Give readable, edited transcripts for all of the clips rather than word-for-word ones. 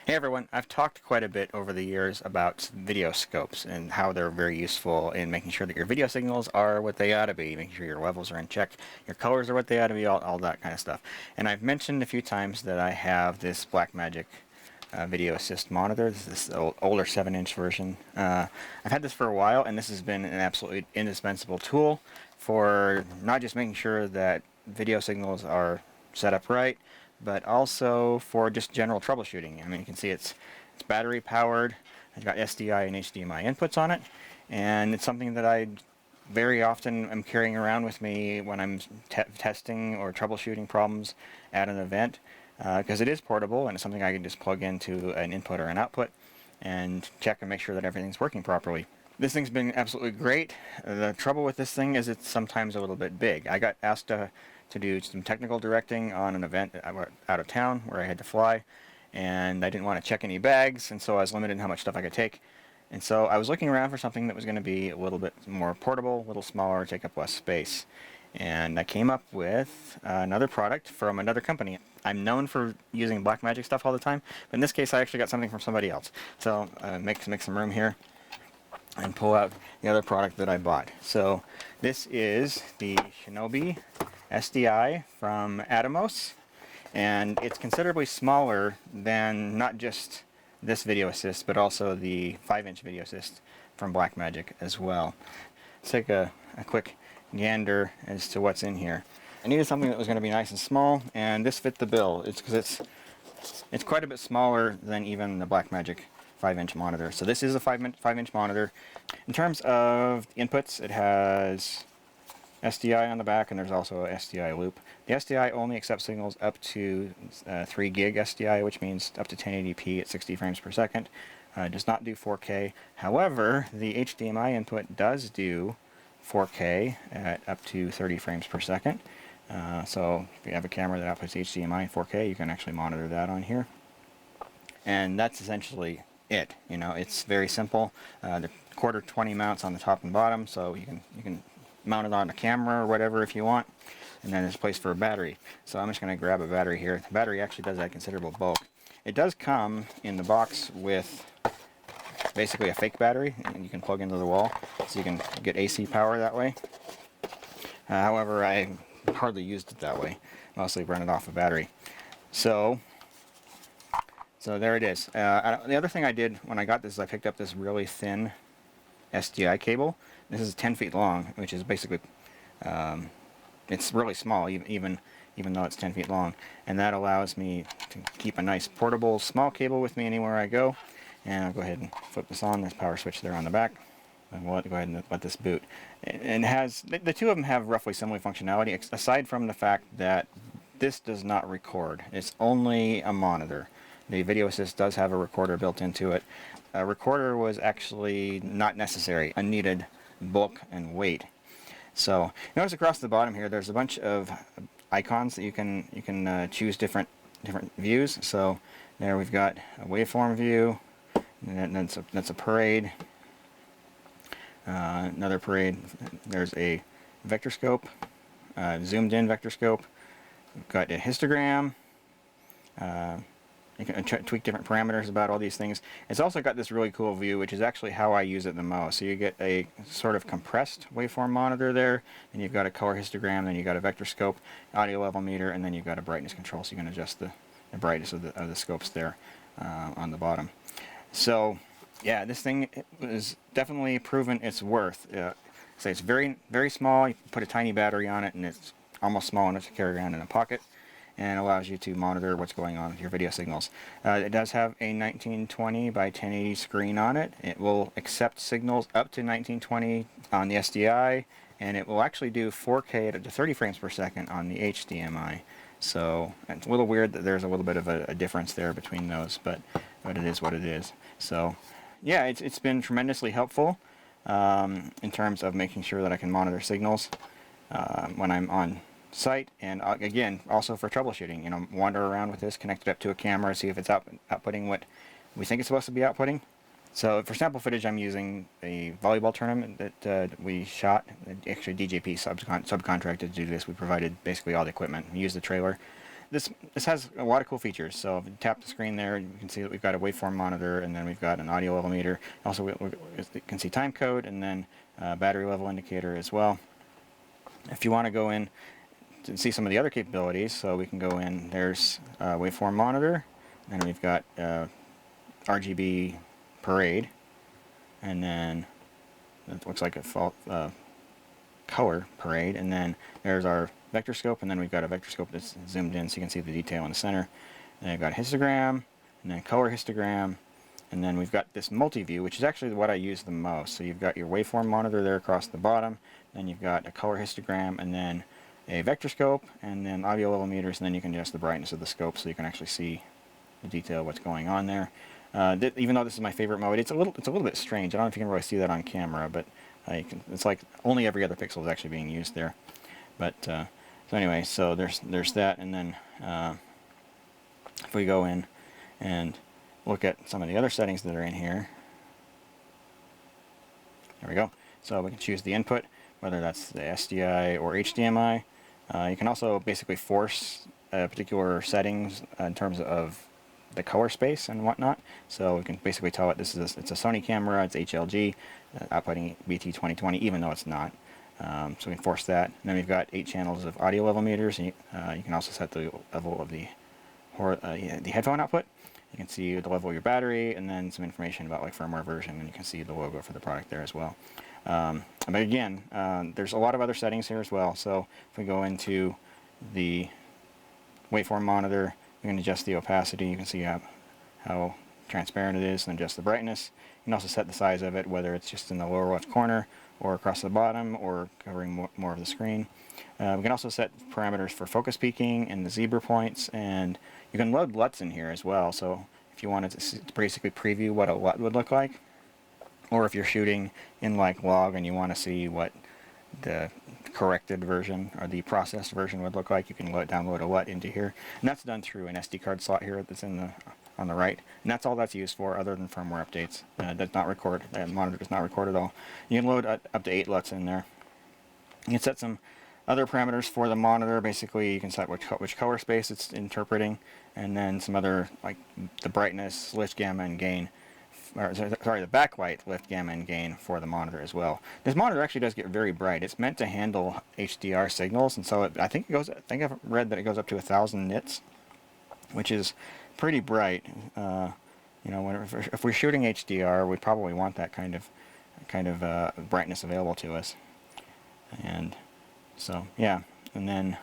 Hey everyone, I've talked quite a bit over the years about video scopes and how they're very useful in making sure that your video signals are what they ought to be, making sure your levels are in check, your colors are what they ought to be, all that kind of stuff. And I've mentioned a few times that I have this Blackmagic video assist monitor. This is the older 7-inch version. I've had this for a while, and this has been an absolutely indispensable tool for not just making sure that video signals are set up right, but also for just general troubleshooting. I mean, you can see it's battery powered. It's got SDI and HDMI inputs on it, and it's something that I very often am carrying around with me when I'm testing or troubleshooting problems at an event, because it is portable and it's something I can just plug into an input or an output and check and make sure that everything's working properly. This thing's been absolutely great. The trouble with this thing is it's sometimes a little bit big. I got asked to do some technical directing on an event out of town where I had to fly, and I didn't want to check any bags, and so I was limited in how much stuff I could take. And so I was looking around for something that was going to be a little bit more portable, a little smaller, take up less space. And I came up with another product from another company. I'm known for using Blackmagic stuff all the time, but in this case I actually got something from somebody else. So make some room here and pull out the other product that I bought. So this is the Shinobi SDI from Atomos, and it's considerably smaller than not just this video assist, but also the 5-inch video assist from Blackmagic as well. Let's take a quick gander as to what's in here. I needed something that was going to be nice and small, and this fit the bill. It's because it's quite a bit smaller than even the Blackmagic 5-inch monitor. So this is a 5-inch monitor. In terms of inputs, it has SDI on the back, and there's also a SDI loop. The SDI only accepts signals up to 3 gig SDI, which means up to 1080p at 60 frames per second. Does not do 4K. However, the HDMI input does do 4K at up to 30 frames per second. So if you have a camera that outputs HDMI in 4K, you can actually monitor that on here. And that's essentially it. You know, it's very simple. The quarter 20 mounts on the top and bottom, so you can mount it on a camera or whatever if you want, and then there's a place for a battery. So I'm just going to grab a battery here. The battery actually does add considerable bulk. It does come in the box with basically a fake battery, and you can plug into the wall, so you can get AC power that way. However, I hardly used it that way. Mostly run it off a battery. So there it is. The other thing I did when I got this is I picked up this really thin Sdi cable. This is 10 feet long, which is basically, it's really small, even though it's 10 feet long. And that allows me to keep a nice portable small cable with me anywhere I go. And I'll go ahead and flip this on. There's a power switch there on the back. And we'll go ahead and let this boot. And the two of them have roughly similar functionality, aside from the fact that this does not record. It's only a monitor. The video assist does have a recorder built into it. A recorder was actually not necessary, unneeded bulk and weight. So notice across the bottom here there's a bunch of icons that you can choose different views. So there we've got a waveform view, and that's a parade, another parade. There's a vector scope, zoomed in vector scope. We've got a histogram. You can tweak different parameters about all these things. It's also got this really cool view, which is actually how I use it the most. So you get a sort of compressed waveform monitor there, and you've got a color histogram, then you've got a vector scope, audio level meter, and then you've got a brightness control, so you can adjust the brightness of the scopes there on the bottom. So yeah, this thing is definitely proven its worth. So it's very, very small. You can put a tiny battery on it, and it's almost small enough to carry around in a pocket, and allows you to monitor what's going on with your video signals. It does have a 1920 by 1080 screen on it. It will accept signals up to 1920 on the SDI, and it will actually do 4K at up to 30 frames per second on the HDMI. So it's a little weird that there's a little bit of a difference there between those, but it is what it is. So yeah, it's been tremendously helpful in terms of making sure that I can monitor signals when I'm on site, and again also for troubleshooting. You know, wander around with this, connect it up to a camera, see if it's outputting what we think it's supposed to be outputting. So for sample footage, I'm using a volleyball tournament that we shot. Actually, DJP subcontracted to do this. We provided basically all the equipment. We used the trailer. this has a lot of cool features. So if you tap the screen there, you can see that we've got a waveform monitor, and then we've got an audio level meter. Also, you can see time code, and then battery level indicator as well. If you want to go in to see some of the other capabilities, so we can go in, there's waveform monitor, and we've got RGB parade, and then it looks like a color parade, and then there's our vector scope, and then we've got a vector scope that's zoomed in so you can see the detail in the center. And I've got a histogram, and then color histogram, and then we've got this multi-view, which is actually what I use the most. So you've got your waveform monitor there across the bottom, then you've got a color histogram, and then a vector scope, and then audio level meters, and then you can adjust the brightness of the scope so you can actually see the detail of what's going on there. Even though this is my favorite mode, it's a little bit strange. I don't know if you can really see that on camera, but it's like only every other pixel is actually being used there. But so anyway, so there's that, and then if we go in and look at some of the other settings that are in here, there we go. So we can choose the input, whether that's the SDI or HDMI. You can also basically force particular settings in terms of the color space and whatnot. So we can basically tell it it's a Sony camera, it's HLG, outputting BT 2020, even though it's not. So we can force that. And then we've got 8 channels of audio level meters. And you can also set the level of the headphone output. You can see the level of your battery, and then some information about like firmware version, and you can see the logo for the product there as well. But again, there's a lot of other settings here as well. So if we go into the waveform monitor, we can adjust the opacity. You can see how transparent it is, and adjust the brightness. You can also set the size of it, whether it's just in the lower left corner or across the bottom or covering more of the screen. We can also set parameters for focus peaking and the zebra points, and you can load LUTs in here as well. So if you wanted to basically preview what a LUT would look like, or if you're shooting in like log and you want to see what the corrected version or the processed version would look like, you can download a LUT into here, and that's done through an SD card slot here that's on the right, and that's all that's used for, other than firmware updates. Does not record. That monitor does not record at all. You can load up to 8 LUTs in there. You can set some other parameters for the monitor. Basically, you can set which color space it's interpreting, and then some other, like the brightness, lift, gamma, and gain. Sorry, the backlight, lift, gamma, and gain for the monitor as well. This monitor actually does get very bright. It's meant to handle HDR signals, and so I think I've read that it goes up to 1,000 nits, which is pretty bright. You know, if we're shooting HDR, we probably want that kind of brightness available to us. And so yeah, and then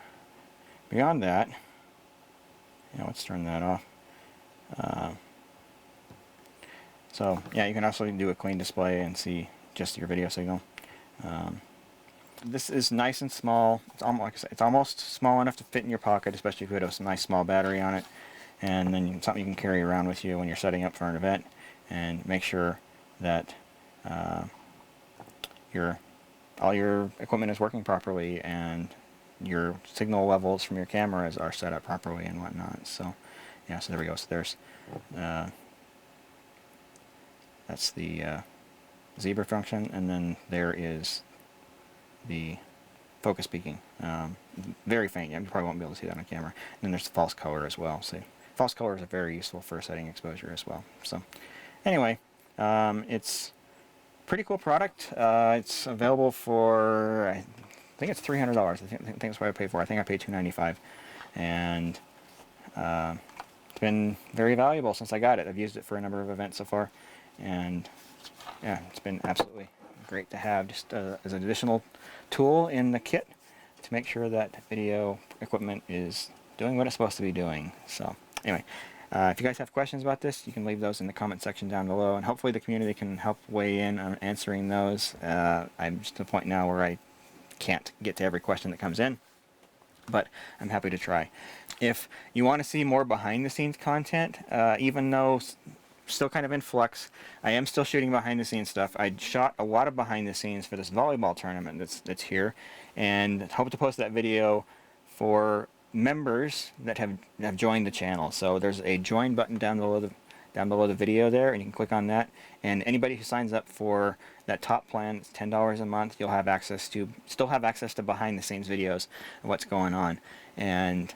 beyond that, let's turn that off. So yeah, you can also do a clean display and see just your video signal. This is nice and small. It's almost, like I said, it's almost small enough to fit in your pocket, especially if you have some nice small battery on it. And then something you can carry around with you when you're setting up for an event, and make sure that all your equipment is working properly, and your signal levels from your cameras are set up properly and whatnot. So yeah, so there we go. So there's that's the zebra function, and then there is the focus peaking. Very faint. You probably won't be able to see that on camera. And then there's the false color as well. So false colors are very useful for setting exposure as well. So anyway, it's a pretty cool product. It's available for, I think it's $300. I think that's what I paid for. I think I paid $295, and it's been very valuable since I got it. I've used it for a number of events so far, and yeah, it's been absolutely great to have just as an additional tool in the kit to make sure that video equipment is doing what it's supposed to be doing. So anyway, if you guys have questions about this, you can leave those in the comment section down below, and hopefully the community can help weigh in on answering those. I'm just at the point now where I can't get to every question that comes in, but I'm happy to try. If you want to see more behind the scenes content, even though still kind of in flux, I am still shooting behind the scenes stuff. I shot a lot of behind the scenes for this volleyball tournament that's here, and hope to post that video for members that have joined the channel. So there's a join button down below the video there, and you can click on that, and anybody who signs up for that top plan, it's $10 a month, you'll have still have access to behind the scenes videos of what's going on. And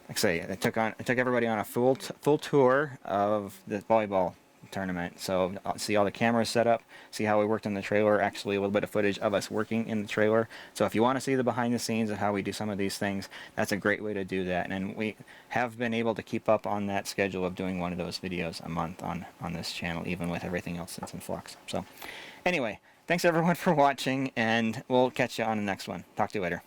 like I say, I took everybody on a full tour of the volleyball tournament. So I'll see all the cameras set up, see how we worked in the trailer, actually a little bit of footage of us working in the trailer. So if you want to see the behind the scenes of how we do some of these things, that's a great way to do that. And we have been able to keep up on that schedule of doing one of those videos a month on this channel, even with everything else that's in flux. So anyway, thanks everyone for watching, and we'll catch you on the next one. Talk to you later.